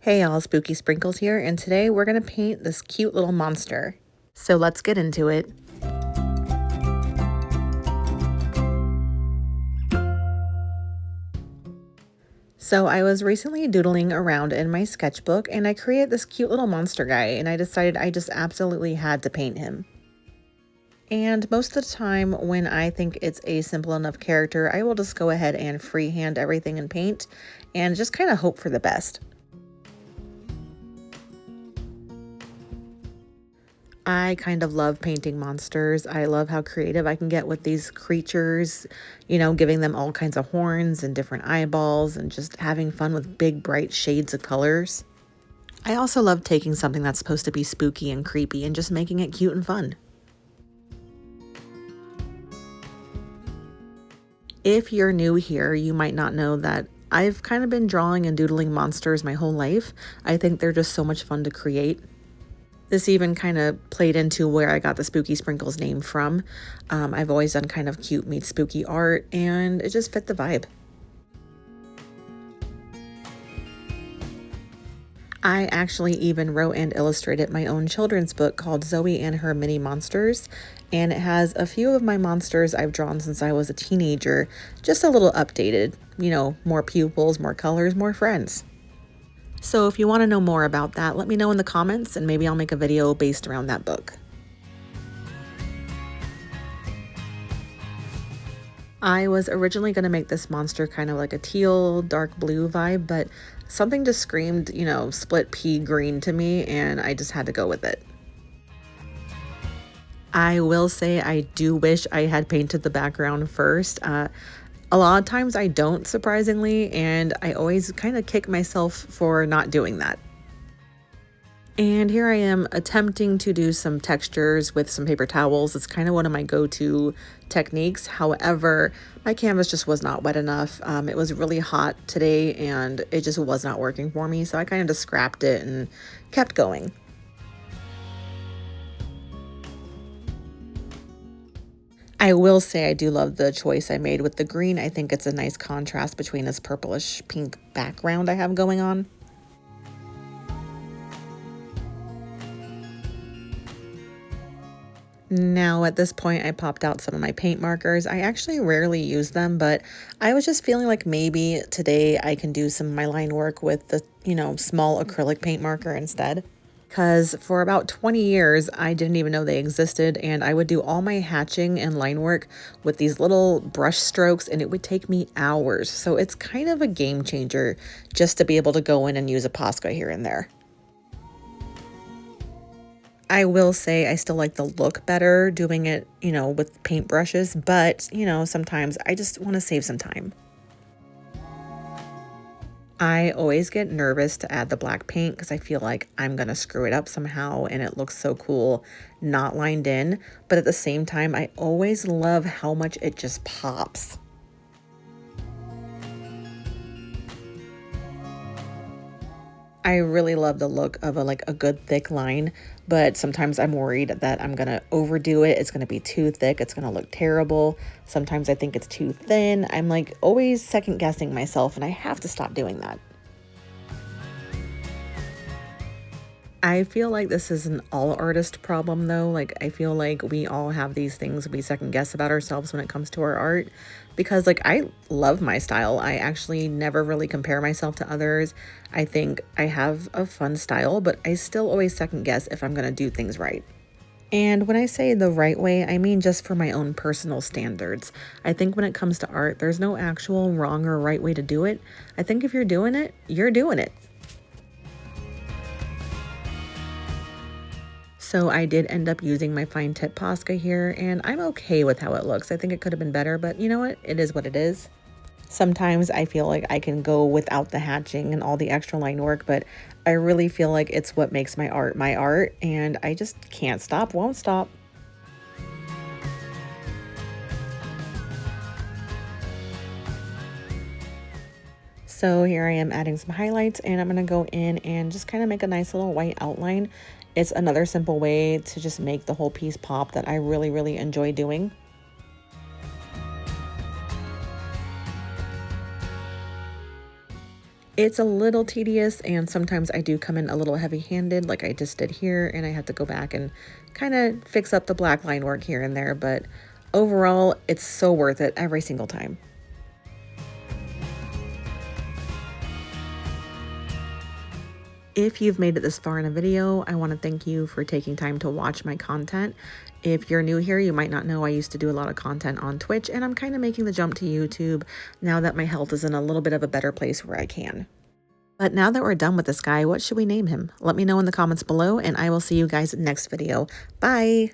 Hey y'all, Spooky Sprinkles here, and today we're going to paint this cute little monster. So let's get into it. So I was recently doodling around in my sketchbook and I created this cute little monster guy, and I decided I just absolutely had to paint him. And most of the time when I think it's a simple enough character, I will just go ahead and freehand everything in paint and just kind of hope for the best. I kind of love painting monsters. I love how creative I can get with these creatures, giving them all kinds of horns and different eyeballs and just having fun with big, bright shades of colors. I also love taking something that's supposed to be spooky and creepy and just making it cute and fun. If you're new here, you might not know that I've kind of been drawing and doodling monsters my whole life. I think they're just so much fun to create. This even kind of played into where I got the Spooky Sprinkles name from. I've always done kind of cute meets spooky art, and it just fit the vibe. I actually even wrote and illustrated my own children's book called Zoe and Her Mini Monsters, and it has a few of my monsters I've drawn since I was a teenager, just a little updated, more pupils, more colors, more friends. So if you want to know more about that, let me know in the comments and maybe I'll make a video based around that book. I was originally going to make this monster kind of like a teal, dark blue vibe, but something just screamed, split pea green to me, and I just had to go with it. I will say I do wish I had painted the background first. A lot of times I don't, surprisingly, and I always kind of kick myself for not doing that. And here I am attempting to do some textures with some paper towels. It's kind of one of my go-to techniques. However, my canvas just was not wet enough. It was really hot today and it just was not working for me. So I kind of just scrapped it and kept going. I will say I do love the choice I made with the green. I think it's a nice contrast between this purplish pink background I have going on. Now at this point I popped out some of my paint markers. I actually rarely use them, but I was just feeling like maybe today I can do some of my line work with the, small acrylic paint marker instead. Because for about 20 years, I didn't even know they existed, and I would do all my hatching and line work with these little brush strokes, and it would take me hours. So it's kind of a game changer just to be able to go in and use a Posca here and there. I will say I still like the look better doing it, with paintbrushes, but, sometimes I just want to save some time. I always get nervous to add the black paint because I feel like I'm going to screw it up somehow and it looks so cool not lined in. But at the same time, I always love how much it just pops. I really love the look of a good thick line, but sometimes I'm worried that I'm going to overdo it. It's going to be too thick. It's going to look terrible. Sometimes I think it's too thin. I'm always second guessing myself, and I have to stop doing that. I feel like this is an all artist problem though. I feel like we all have these things we second guess about ourselves when it comes to our art, because I love my style. I actually never really compare myself to others. I think I have a fun style, but I still always second guess if I'm going to do things right. And when I say the right way, I mean just for my own personal standards. I think when it comes to art, there's no actual wrong or right way to do it. I think if you're doing it, you're doing it. So I did end up using my fine tip Posca here, and I'm okay with how it looks. I think it could have been better, but you know what? It is what it is. Sometimes I feel like I can go without the hatching and all the extra line work, but I really feel like it's what makes my art, and I just can't stop, won't stop. So here I am adding some highlights, and I'm going to go in and just kind of make a nice little white outline. It's another simple way to just make the whole piece pop that I really, really enjoy doing. It's a little tedious, and sometimes I do come in a little heavy-handed like I just did here, and I have to go back and kind of fix up the black line work here and there, but overall, it's so worth it every single time. If you've made it this far in a video, I want to thank you for taking time to watch my content. If you're new here, you might not know I used to do a lot of content on Twitch, and I'm kind of making the jump to YouTube now that my health is in a little bit of a better place where I can. But now that we're done with this guy, what should we name him? Let me know in the comments below, and I will see you guys next video. Bye!